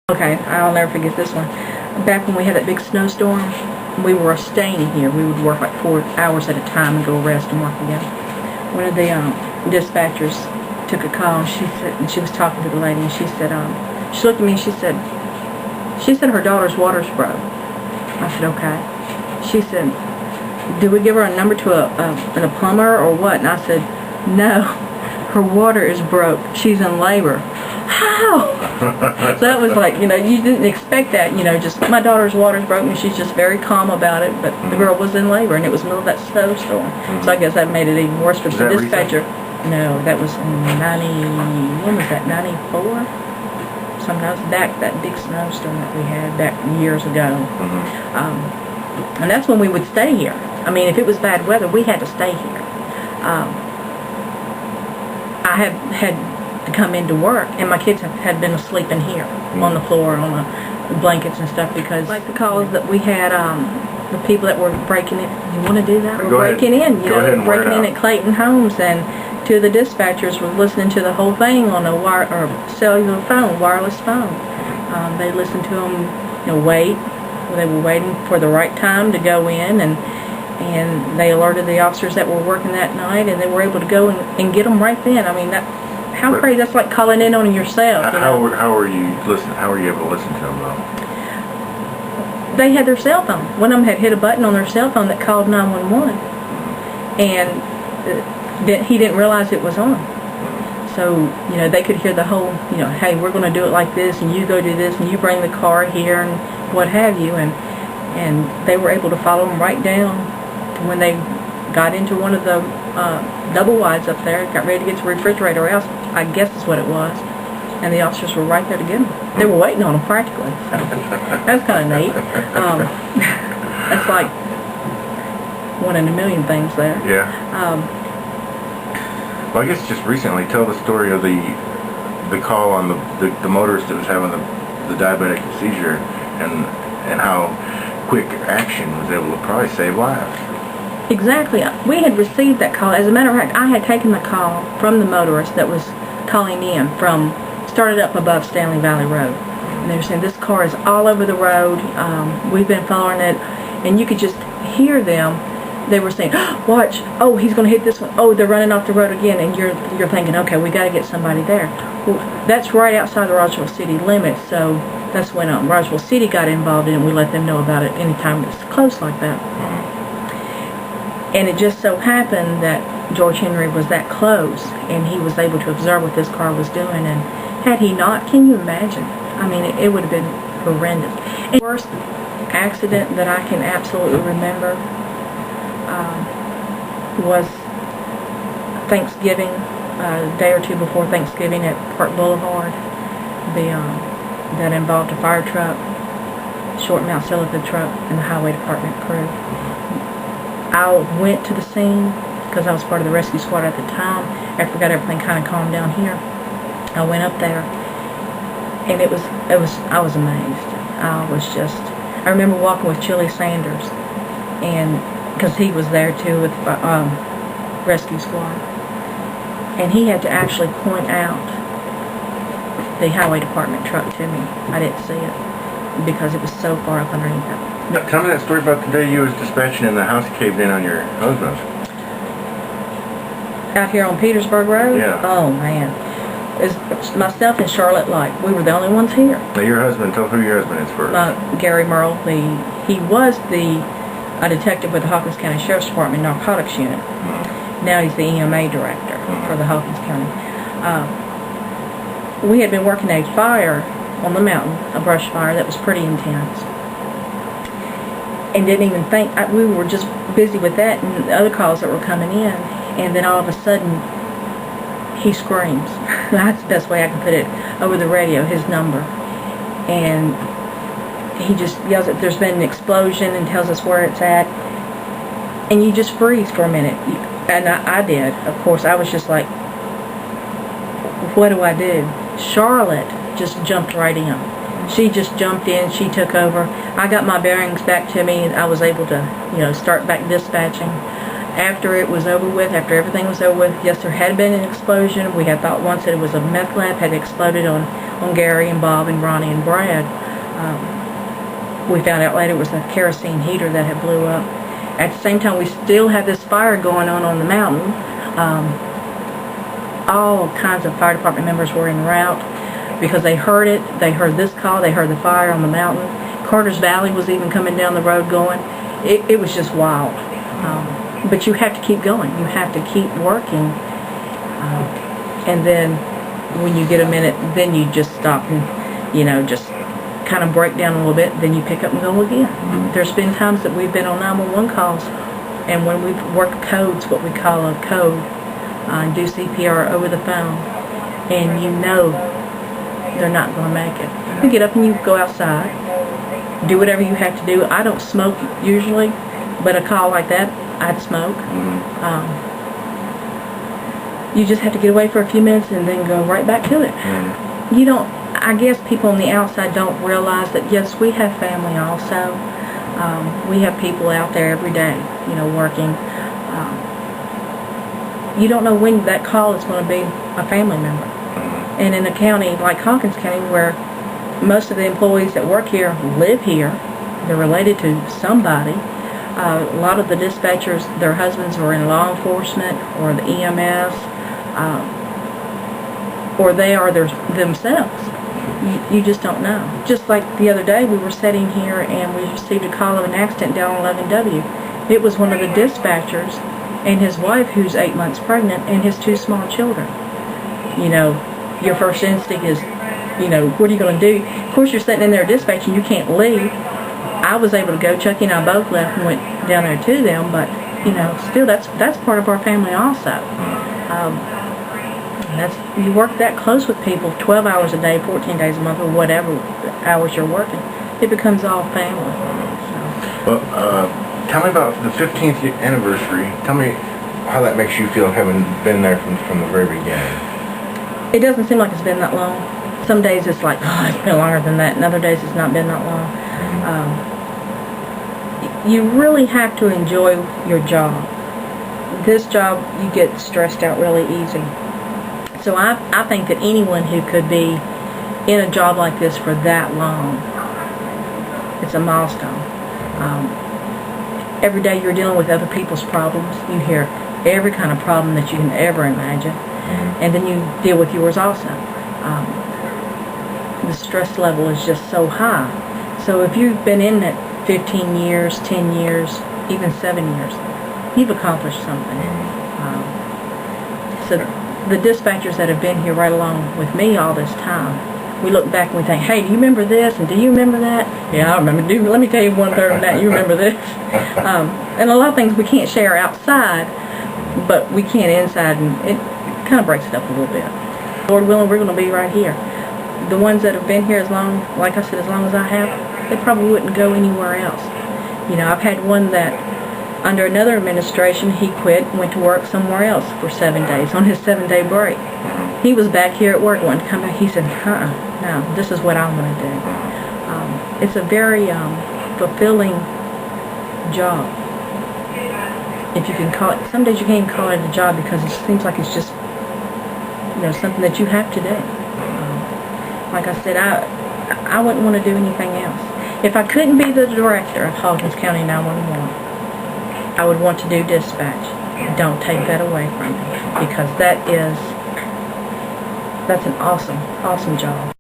Okay, I'll never forget this one. Back when we had that big snowstorm, we were staying here. We would work like 4 hours at a time and go rest and work again. One of the dispatchers took a call, and she was talking to the lady, and she said, she looked at me and she said her daughter's water's broke. I said, okay. She said, did we give her a number to a plumber or what? And I said, no, her water is broke. She's in labor. How? So that was like, you didn't expect that, just my daughter's water's broken. She's just very calm about it, but the girl was in labor, and it was the middle of that snowstorm. So I guess that made it even worse for the dispatcher. No, that was in 94? Sometimes back, that big snowstorm that we had back years ago. And that's when we would stay here. I mean, if it was bad weather, we had to stay here. I had to come into work, and my kids had been asleep in here on the floor on the blankets and stuff, because like the calls that we had, the people that were breaking in. You want to do that? We're breaking in, breaking in at Clayton Homes, and two of the dispatchers were listening to the whole thing on a cellular phone, wireless phone. They listened to them, wait. They were waiting for the right time to go in, and they alerted the officers that were working that night, and they were able to go and get them right then. I mean, how crazy! That's like calling in on yourself. How were you listening? How were you able to listen to them though? They had their cell phone. One of them had hit a button on their cell phone that called 911, and he didn't realize it was on. So they could hear the whole, hey, we're going to do it like this, and you go do this, and you bring the car here, and what have you, and they were able to follow them right down to when they got into one of the double wides up there, got ready to get to the refrigerator house, I guess is what it was, and the officers were right there to get them. They were waiting on them practically. So that's kind of neat. That's like one in a million things there. Yeah. Well, I guess just recently, tell the story of the call on the motorist that was having the diabetic seizure, and how quick action was able to probably save lives. Exactly. We had received that call. As a matter of fact, I had taken the call from the motorist that was calling in started up above Stanley Valley Road. And they were saying, this car is all over the road. We've been following it. And you could just hear them. They were saying, watch, oh, he's going to hit this one. Oh, they're running off the road again. And you're thinking, okay, we got to get somebody there. Well, that's right outside the Roswell City limits. So that's when Roswell City got involved in it. We let them know about it anytime it's close like that. And it just so happened that George Henry was that close, and he was able to observe what this car was doing. And had he not, can you imagine? I mean, it would have been horrendous. And the worst accident that I can absolutely remember was Thanksgiving, a day or two before Thanksgiving at Park Boulevard. That involved a fire truck, short Mount Silicon truck, and the highway department crew. I went to the scene because I was part of the rescue squad at the time. After we got everything kind of calmed down here, I went up there, and I was amazed. I remember walking with Chili Sanders, and because he was there too with rescue squad, and he had to actually point out the highway department truck to me. I didn't see it because it was so far up underneath it. Now, tell me that story about the day you was dispatching and the house caved in on your husband. Out here on Petersburg Road? Yeah. Oh, man. It's myself and Charlotte Light. We were the only ones here. Now, your husband, tell who your husband is first. Gary Murrell. He was a detective with the Hawkins County Sheriff's Department Narcotics Unit. Now he's the EMA director for the Hawkins County. We had been working a fire on the mountain, a brush fire that was pretty intense. And didn't even think, we were just busy with that and the other calls that were coming in, and then all of a sudden he screams. That's the best way I can put it, over the radio, his number, and he just yells that there's been an explosion and tells us where it's at, and you just freeze for a minute. And I did, of course. I was just like, what do I do? Charlotte just jumped right in. She just jumped in, she took over. I got my bearings back to me, and I was able to, start back dispatching. after it was over with, after everything was over with, yes, there had been an explosion. We had thought once that it was a meth lab had exploded on Gary and Bob and Ronnie and Brad. We found out later it was a kerosene heater that had blew up. At the same time, we still had this fire going on the mountain. All kinds of fire department members were en route because they heard it. They heard this call. They heard the fire on the mountain. Carter's Valley was even coming down the road going. It was just wild. But you have to keep going. You have to keep working. And then when you get a minute, then you just stop and, just kind of break down a little bit. Then you pick up and go again. There's been times that we've been on 911 calls, and when we've worked codes, what we call a code, do CPR over the phone, and they're not going to make it. You get up and you go outside, do whatever you have to do. I don't smoke usually, but a call like that, I'd smoke. You just have to get away for a few minutes and then go right back to it. I guess people on the outside don't realize that, yes, we have family also. We have people out there every day, working. You don't know when that call is going to be a family member. And in a county like Hawkins County, where most of the employees that work here live here, they're related to somebody. A lot of the dispatchers, their husbands are in law enforcement or the EMS, or they are themselves. You just don't know. Just like the other day, we were sitting here and we received a call of an accident down on 11W. It was one of the dispatchers and his wife, who's 8 months pregnant, and his 2 small children. Your first instinct is, what are you going to do? Of course, you're sitting in there dispatching, you can't leave. I was able to go. Chucky and I both left and went down there to them, but, still that's part of our family also. You work that close with people 12 hours a day, 14 days a month, or whatever hours you're working. It becomes all family. Well, tell me about the 15th anniversary. Tell me how that makes you feel, having been there from the very beginning. It doesn't seem like it's been that long. Some days it's like, it's been longer than that, and other days it's not been that long. You really have to enjoy your job. This job, you get stressed out really easy. So I think that anyone who could be in a job like this for that long, it's a milestone. Every day you're dealing with other people's problems. You hear every kind of problem that you can ever imagine, and then you deal with yours also. The stress level is just so high. So if you've been in it 15 years, 10 years, even 7 years, you've accomplished something. So the dispatchers that have been here right along with me all this time, we look back and we think, hey, do you remember this? And do you remember that? Yeah, I remember. Let me tell you 1/3 of that. You remember this? And a lot of things we can't share outside, but we can inside, and it kind of breaks it up a little bit. Lord willing, we're going to be right here. The ones that have been here as long, like I said, as long as I have, they probably wouldn't go anywhere else. I've had one that, under another administration, he quit and went to work somewhere else for 7 days on his 7-day break. He was back here at work, wanted to come back. He said, no, this is what I'm going to do. It's a very fulfilling job. If you can call it, some days you can't even call it a job because it seems like it's just, something that you have to do. Like I said, I wouldn't want to do anything else. If I couldn't be the director of Hawkins County 911, I would want to do dispatch. Don't take that away from me, because that's an awesome job.